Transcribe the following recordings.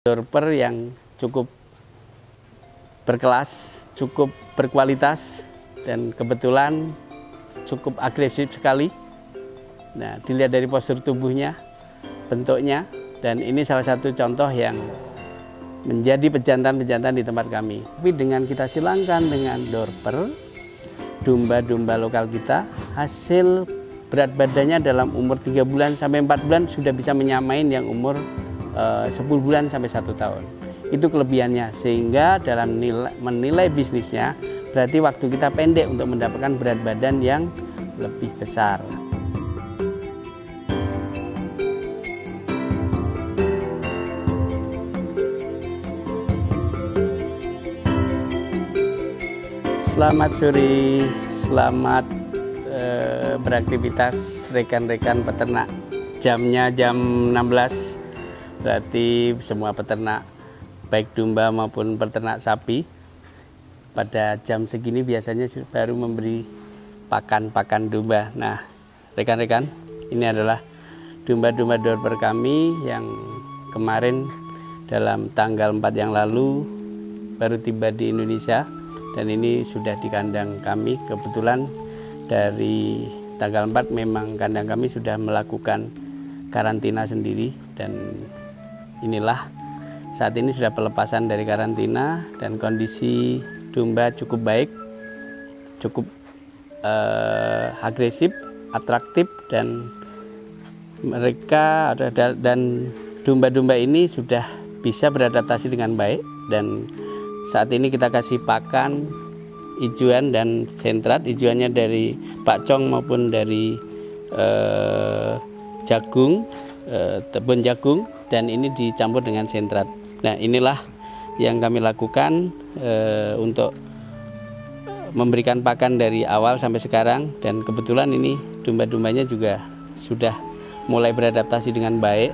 Dorper yang cukup berkelas, cukup berkualitas, dan kebetulan cukup agresif sekali. Nah, dilihat dari postur tubuhnya, bentuknya, dan ini salah satu contoh yang menjadi pejantan-pejantan di tempat kami. Tapi dengan kita silangkan dengan Dorper, domba-domba lokal kita, hasil berat badannya dalam umur 3 bulan sampai 4 bulan sudah bisa menyamain yang umur 10 bulan sampai 1 tahun. Itu kelebihannya, sehingga dalam menilai bisnisnya berarti waktu kita pendek untuk mendapatkan berat badan yang lebih besar. Selamat sore, selamat beraktivitas rekan-rekan peternak. Jamnya jam 16. Berarti semua peternak, baik domba maupun peternak sapi, pada jam segini biasanya baru memberi pakan domba. Nah, rekan-rekan, ini adalah domba-domba Dorper kami yang kemarin dalam tanggal 4 yang lalu baru tiba di Indonesia, dan ini sudah di kandang kami. Kebetulan dari tanggal 4 memang kandang kami sudah melakukan karantina sendiri, dan inilah saat ini sudah pelepasan dari karantina, dan kondisi domba cukup baik, cukup agresif, atraktif, dan mereka dan domba-domba ini sudah bisa beradaptasi dengan baik. Dan saat ini kita kasih pakan ijuan dan sentrat, ijuannya dari pakcong maupun dari jagung, tebun jagung, dan ini dicampur dengan sentrat. Nah, inilah yang kami lakukan untuk memberikan pakan dari awal sampai sekarang, dan kebetulan ini domba-dombanya juga sudah mulai beradaptasi dengan baik,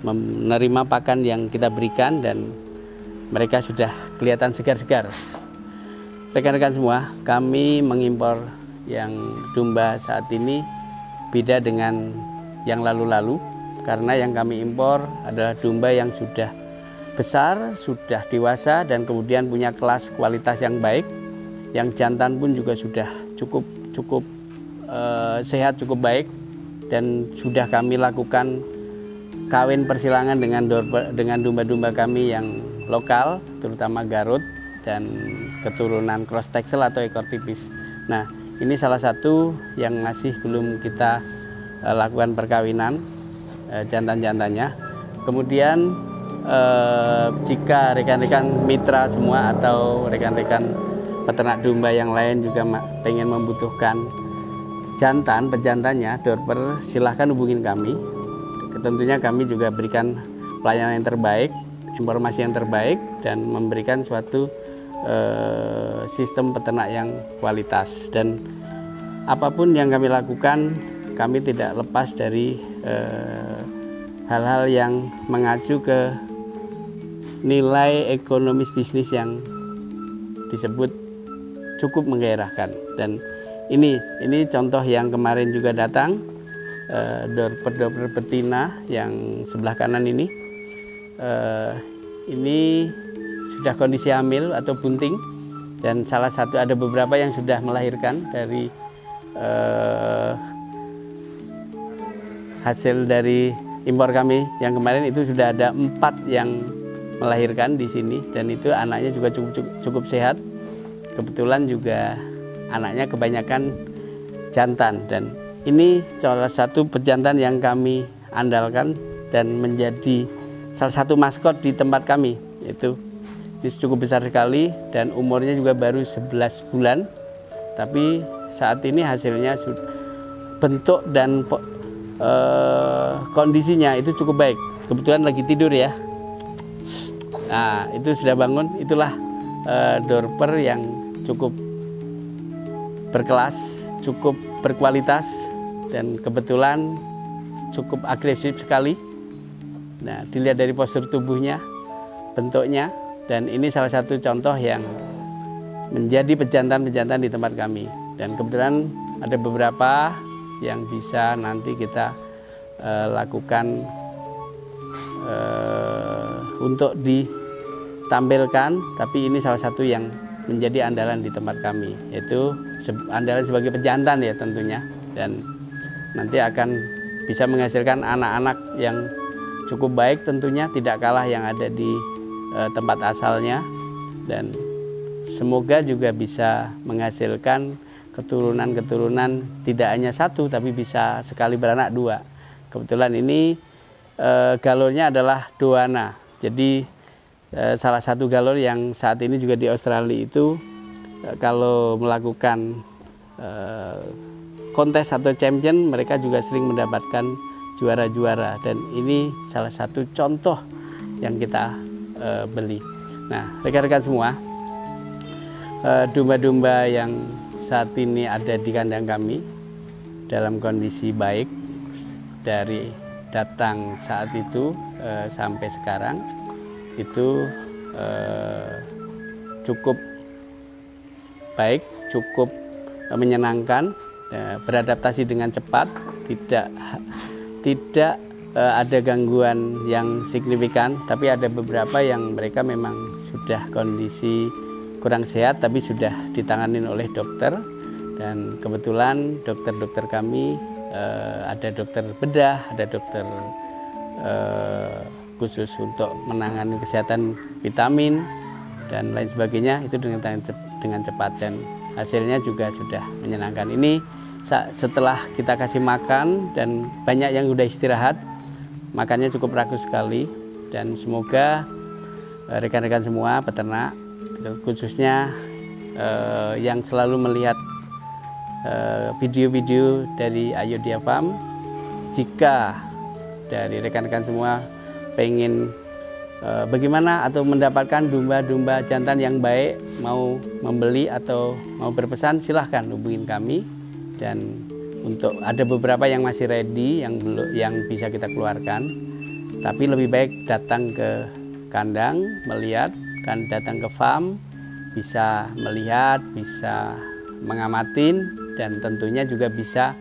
menerima pakan yang kita berikan, dan mereka sudah kelihatan segar-segar. Rekan-rekan semua, kami mengimpor yang domba saat ini beda dengan yang lalu-lalu, karena yang kami impor adalah domba yang sudah besar, sudah dewasa, dan kemudian punya kelas kualitas yang baik. Yang jantan pun juga sudah cukup sehat, cukup baik, dan sudah kami lakukan kawin persilangan dengan domba-domba kami yang lokal, terutama Garut dan keturunan cross Texel atau ekor tipis. Nah, ini salah satu yang masih belum kita lakukan perkawinan jantan-jantannya. Kemudian jika rekan-rekan mitra semua atau rekan-rekan peternak domba yang lain juga pengen membutuhkan jantan, pejantannya Dorper, silahkan hubungin kami. Tentunya kami juga berikan pelayanan yang terbaik, informasi yang terbaik, dan memberikan suatu sistem peternak yang kualitas. Dan apapun yang kami lakukan, kami tidak lepas dari hal-hal yang mengacu ke nilai ekonomis bisnis yang disebut cukup menggairahkan. Dan ini contoh yang kemarin juga datang, Dorper betina yang sebelah kanan ini sudah kondisi hamil atau bunting, dan salah satu ada beberapa yang sudah melahirkan dari hasil dari impor kami yang kemarin. Itu sudah ada 4 yang melahirkan di sini, dan itu anaknya juga cukup sehat. Kebetulan juga anaknya kebanyakan jantan, dan ini salah satu pejantan yang kami andalkan dan menjadi salah satu maskot di tempat kami. Itu ini cukup besar sekali, dan umurnya juga baru 11 bulan, tapi saat ini hasilnya bentuk dan kondisinya itu cukup baik. Kebetulan lagi tidur ya. Nah, itu sudah bangun. Itulah Dorper yang cukup berkelas, cukup berkualitas, dan kebetulan cukup agresif sekali. Nah, dilihat dari postur tubuhnya, bentuknya, dan ini salah satu contoh yang menjadi pejantan-pejantan di tempat kami. Dan kebetulan ada beberapa yang bisa nanti kita lakukan untuk ditampilkan, tapi ini salah satu yang menjadi andalan di tempat kami, yaitu andalan sebagai pejantan ya tentunya, dan nanti akan bisa menghasilkan anak-anak yang cukup baik tentunya, tidak kalah yang ada di tempat asalnya, dan semoga juga bisa menghasilkan keturunan-keturunan tidak hanya satu, tapi bisa sekali beranak dua. Kebetulan ini galurnya adalah Doana. Jadi salah satu galur yang saat ini juga di Australia itu kalau melakukan kontes atau champion, mereka juga sering mendapatkan juara-juara, dan ini salah satu contoh yang kita beli. Nah, rekan-rekan semua, domba-domba yang saat ini ada di kandang kami dalam kondisi baik dari datang saat itu sampai sekarang itu cukup baik, cukup menyenangkan, beradaptasi dengan cepat, tidak ada gangguan yang signifikan, tapi ada beberapa yang mereka memang sudah kondisi kurang sehat, tapi sudah ditangani oleh dokter, dan kebetulan dokter-dokter kami ada dokter bedah, ada dokter khusus untuk menangani kesehatan vitamin dan lain sebagainya, itu dengan cepat, dan hasilnya juga sudah menyenangkan. Ini setelah kita kasih makan dan banyak yang sudah istirahat, makannya cukup rakus sekali, dan semoga rekan-rekan semua peternak, khususnya yang selalu melihat video-video dari Ayodhya Farm, jika dari rekan-rekan semua pengen bagaimana atau mendapatkan domba-domba jantan yang baik, mau membeli atau mau berpesan, silahkan hubungin kami, dan untuk ada beberapa yang masih ready, yang bisa kita keluarkan, tapi lebih baik datang ke kandang melihat, kan datang ke farm, bisa melihat, bisa mengamatin, dan tentunya juga bisa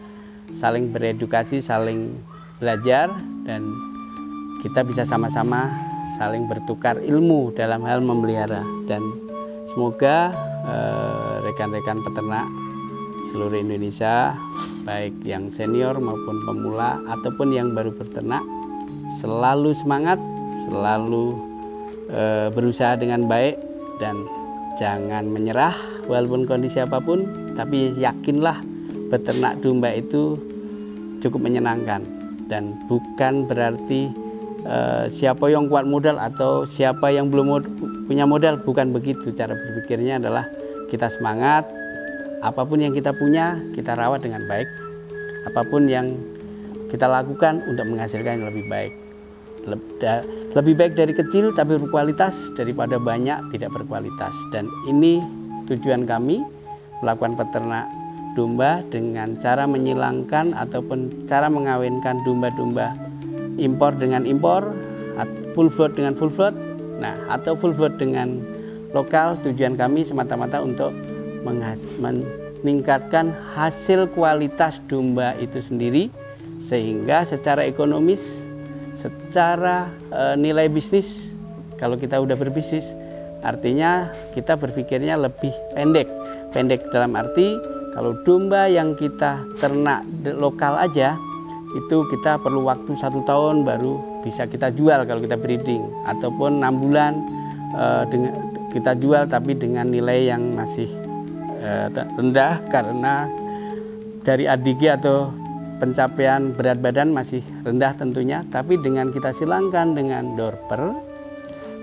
saling beredukasi, saling belajar, dan kita bisa sama-sama saling bertukar ilmu dalam hal memelihara. Dan semoga rekan-rekan peternak seluruh Indonesia, baik yang senior maupun pemula ataupun yang baru berternak, selalu semangat, selalu berusaha dengan baik, dan jangan menyerah walaupun kondisi apapun, tapi yakinlah beternak domba itu cukup menyenangkan, dan bukan berarti siapa yang kuat modal atau siapa yang belum punya modal, bukan begitu. Cara berpikirnya adalah kita semangat, apapun yang kita punya kita rawat dengan baik, apapun yang kita lakukan untuk menghasilkan yang lebih baik. Lebih baik dari kecil tapi berkualitas daripada banyak tidak berkualitas. Dan ini tujuan kami melakukan peternak domba dengan cara menyilangkan ataupun cara mengawinkan domba-domba impor dengan impor, full float dengan full float, nah atau full float dengan lokal. Tujuan kami semata-mata untuk meningkatkan hasil kualitas domba itu sendiri, sehingga secara ekonomis, secara nilai bisnis, kalau kita udah berbisnis, artinya kita berpikirnya lebih pendek dalam arti kalau domba yang kita ternak lokal aja itu kita perlu waktu 1 tahun baru bisa kita jual kalau kita breeding, ataupun 6 bulan kita jual tapi dengan nilai yang masih rendah karena dari ADG atau pencapaian berat badan masih rendah tentunya. Tapi dengan kita silangkan dengan dorper,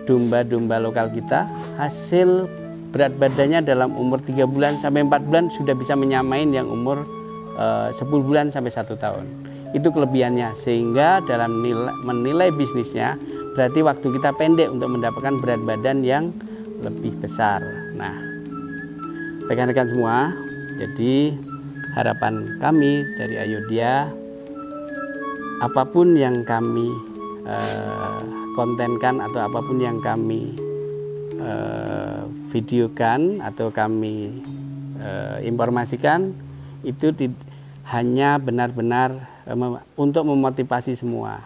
domba-domba lokal kita, hasil berat badannya dalam umur 3 bulan sampai 4 bulan sudah bisa menyamain yang umur 10 bulan sampai 1 tahun. Itu kelebihannya, sehingga dalam menilai bisnisnya berarti waktu kita pendek untuk mendapatkan berat badan yang lebih besar. Nah, rekan-rekan semua, jadi harapan kami dari Ayodhya, apapun yang kami kontenkan atau apapun yang kami videokan atau kami informasikan, itu hanya benar-benar untuk memotivasi semua,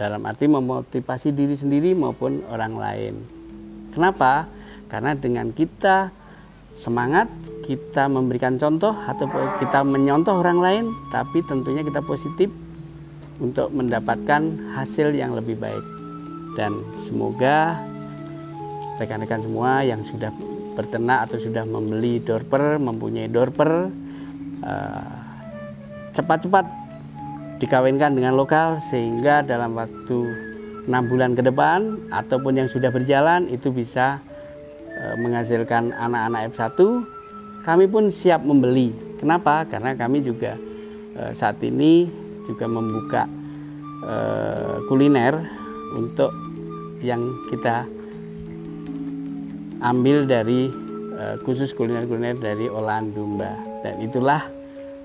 dalam arti memotivasi diri sendiri maupun orang lain. Kenapa? Karena dengan kita semangat, kita memberikan contoh atau kita menyontoh orang lain, tapi tentunya kita positif untuk mendapatkan hasil yang lebih baik. Dan semoga rekan-rekan semua yang sudah berternak atau sudah membeli dorper, mempunyai dorper, cepat-cepat dikawinkan dengan lokal, sehingga dalam waktu 6 bulan ke depan ataupun yang sudah berjalan itu bisa menghasilkan anak-anak F1. Kami pun siap membeli. Kenapa? Karena kami juga saat ini juga membuka kuliner untuk yang kita ambil dari khusus kuliner-kuliner dari olahan domba. Dan itulah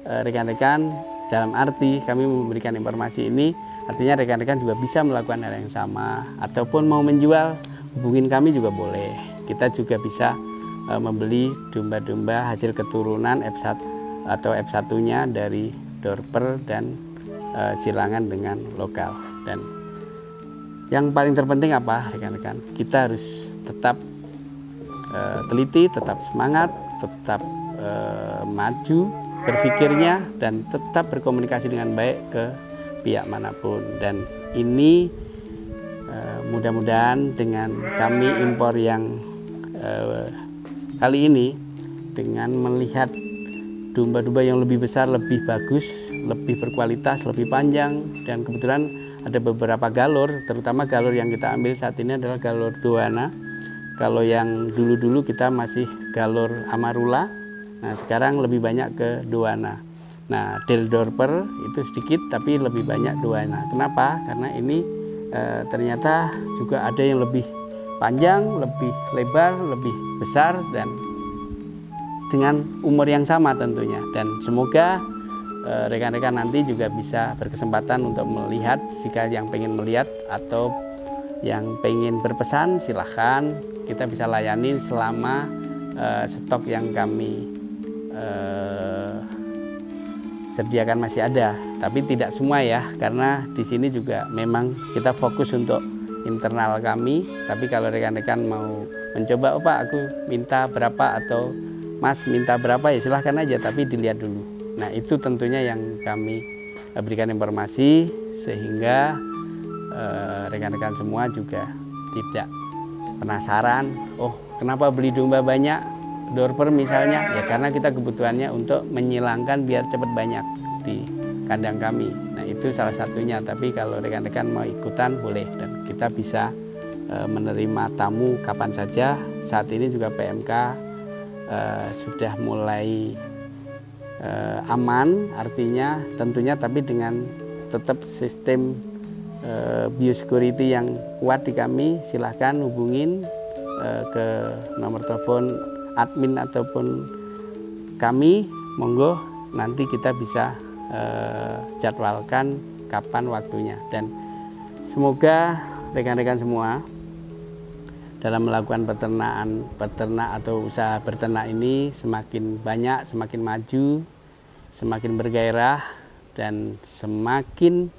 rekan-rekan, dalam arti kami memberikan informasi ini, artinya rekan-rekan juga bisa melakukan hal yang sama, ataupun mau menjual, hubungin kami juga boleh. Kita juga bisa membeli domba-domba hasil keturunan F1 atau F1-nya dari dorper dan silangan dengan lokal. Dan yang paling terpenting apa, rekan-rekan? Kita harus tetap teliti, tetap semangat, tetap maju berpikirnya, dan tetap berkomunikasi dengan baik ke pihak manapun. Dan ini mudah-mudahan dengan kami impor yang kali ini, dengan melihat domba-domba yang lebih besar, lebih bagus, lebih berkualitas, lebih panjang, dan kebetulan ada beberapa galur, terutama galur yang kita ambil saat ini adalah galur Doana. Kalau yang dulu-dulu kita masih galur Amarula, nah sekarang lebih banyak ke Doana. Nah, Del Dorper itu sedikit tapi lebih banyak Doana. Kenapa? Karena ini ternyata juga ada yang lebih panjang, lebih lebar, lebih besar, dan dengan umur yang sama tentunya. Dan semoga rekan-rekan nanti juga bisa berkesempatan untuk melihat. Jika yang pengen melihat atau yang pengen berpesan, silahkan, kita bisa layani selama stok yang kami sediakan masih ada. Tapi tidak semua ya, karena di sini juga memang kita fokus untuk internal kami. Tapi kalau rekan-rekan mau mencoba, oh Pak aku minta berapa, atau Mas minta berapa, ya silahkan aja, tapi dilihat dulu. Nah itu tentunya yang kami berikan informasi, sehingga rekan-rekan semua juga tidak penasaran, oh kenapa beli domba banyak, dorper misalnya, ya karena kita kebutuhannya untuk menyilangkan biar cepat banyak di kandang kami. Nah itu salah satunya. Tapi kalau rekan-rekan mau ikutan boleh, dan kita bisa menerima tamu kapan saja. Saat ini juga PMK sudah mulai aman, artinya tentunya tapi dengan tetap sistem biosecurity yang kuat di kami. Silahkan hubungin ke nomor telepon admin ataupun kami, monggo nanti kita bisa jadwalkan kapan waktunya. Dan semoga rekan-rekan semua dalam melakukan peternak atau usaha berternak ini semakin banyak, semakin maju, semakin bergairah, dan semakin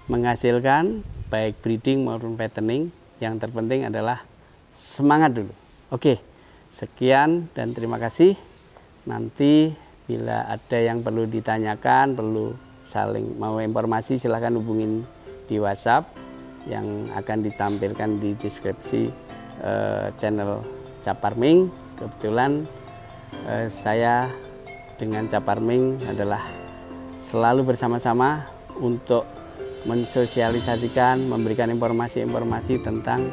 menghasilkan baik breeding maupun fattening. Yang terpenting adalah semangat dulu. Oke, sekian dan terima kasih. Nanti bila ada yang perlu ditanyakan, perlu saling mau informasi, silahkan hubungin di WhatsApp yang akan ditampilkan di deskripsi channel Caparming. Kebetulan saya dengan Caparming adalah selalu bersama-sama untuk mensosialisasikan, memberikan informasi-informasi tentang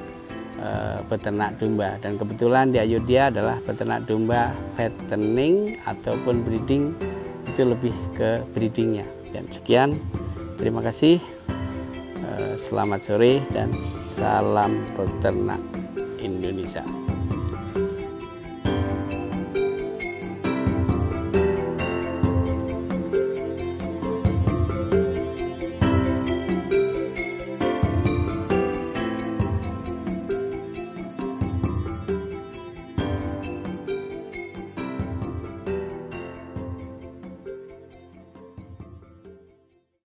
peternak domba. Dan kebetulan di Ayodhya adalah peternak domba fattening ataupun breeding, itu lebih ke breedingnya. Dan sekian, terima kasih, selamat sore dan salam peternak Indonesia.